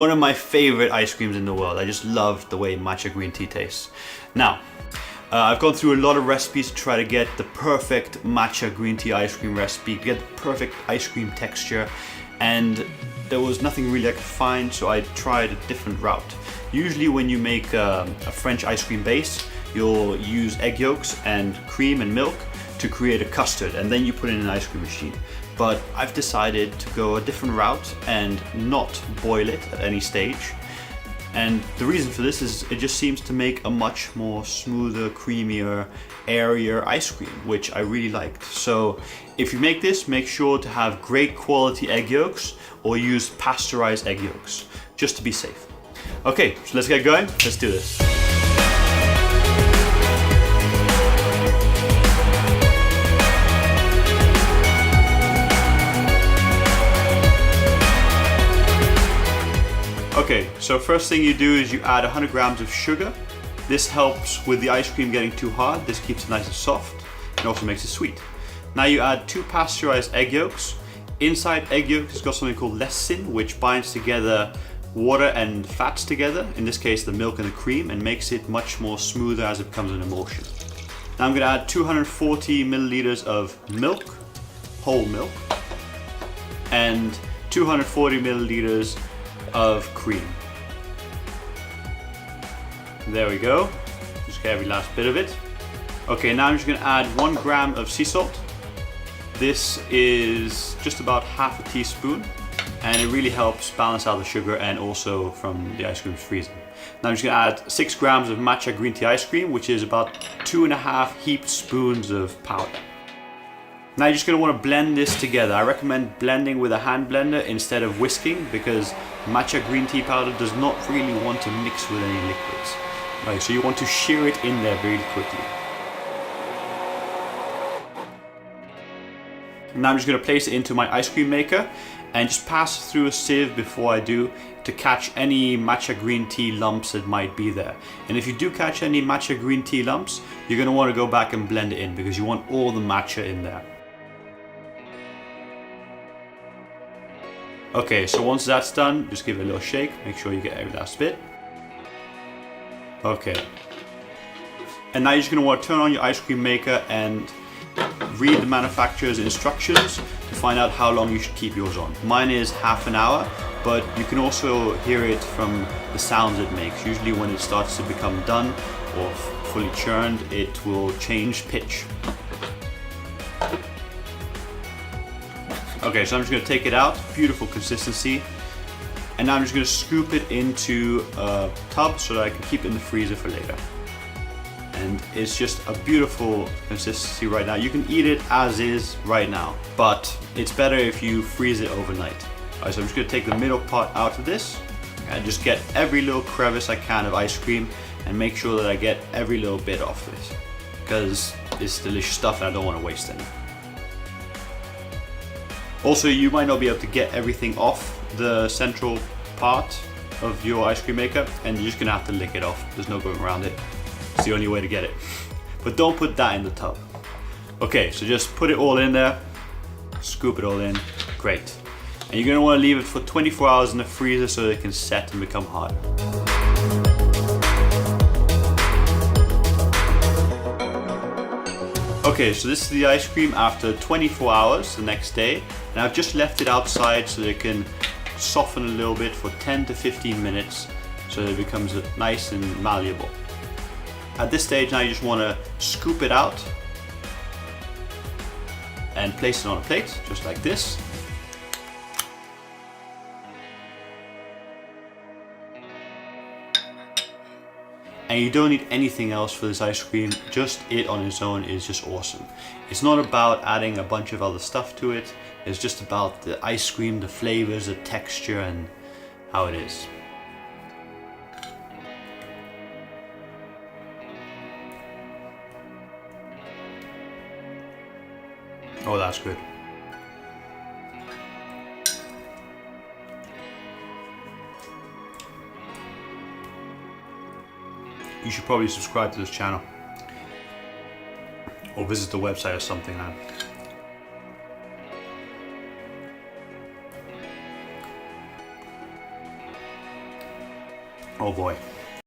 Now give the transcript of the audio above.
One of my favorite ice creams in the world. I just love the way matcha green tea tastes. Now, I've gone through a lot of recipes to try to get the perfect matcha green tea ice cream recipe, get the perfect ice cream texture, and there was nothing really I could find, so I tried a different route. Usually when you make a French ice cream base, you'll use egg yolks and cream and milk to create a custard, and then you put it in an ice cream machine. But I've decided to go a different route and not boil it at any stage. And the reason for this is it just seems to make a much more smoother, creamier, airier ice cream, which I really liked. So if you make this, make sure to have great quality egg yolks or use pasteurized egg yolks, just to be safe. Okay, so let's get going. Let's do this. Okay, so first thing you do is you add 100 grams of sugar. This helps with the ice cream getting too hard. This keeps it nice and soft and also makes it sweet. Now you add 2 pasteurized egg yolks. Inside egg yolks it's got something called lecithin, which binds together water and fats together, in this case the milk and the cream, and makes it much more smoother as it becomes an emulsion. Now I'm going to add 240 milliliters of milk, whole milk, and 240 milliliters of cream. There we go. Just get every last bit of it. Okay, now I'm just going to add 1 gram of sea salt. This is just about half a teaspoon, and it really helps balance out the sugar and also from the ice cream's freezing. Now I'm just going to add 6 grams of matcha green tea ice cream, which is about 2.5 heaped spoons of powder. Now you're just going to want to blend this together. I recommend blending with a hand blender instead of whisking, because matcha green tea powder does not really want to mix with any liquids. Right, so you want to shear it in there very quickly. Now I'm just going to place it into my ice cream maker and just pass through a sieve before I do, to catch any matcha green tea lumps that might be there. And if you do catch any matcha green tea lumps, you're going to want to go back and blend it in, because you want all the matcha in there. Okay, so once that's done, just give it a little shake, make sure you get every last bit. Okay. And now you're just going to want to turn on your ice cream maker and read the manufacturer's instructions to find out how long you should keep yours on. Mine is half an hour, but you can also hear it from the sounds it makes. Usually when it starts to become done or fully churned, it will change pitch. Okay, so I'm just going to take it out, beautiful consistency, and now I'm just going to scoop it into a tub so that I can keep it in the freezer for later. And it's just a beautiful consistency right now. You can eat it as is right now, but it's better if you freeze it overnight. Alright, so I'm just going to take the middle part out of this and just get every little crevice I can of ice cream and make sure that I get every little bit off this, because it's delicious stuff and I don't want to waste any. Also, you might not be able to get everything off the central part of your ice cream maker, and you're just gonna have to lick it off. There's no going around it. It's the only way to get it. But don't put that in the tub. Okay, so just put it all in there, scoop it all in, great. And you're gonna wanna leave it for 24 hours in the freezer so that it can set and become hard. Okay, so this is the ice cream after 24 hours the next day, and I've just left it outside so that it can soften a little bit for 10 to 15 minutes so that it becomes nice and malleable. At this stage now you just want to scoop it out and place it on a plate, just like this. And you don't need anything else for this ice cream, just it on its own is just awesome. It's not about adding a bunch of other stuff to it, it's just about the ice cream, the flavors, the texture, and how it is. Oh, that's good. You should probably subscribe to this channel or visit the website or something. Oh boy.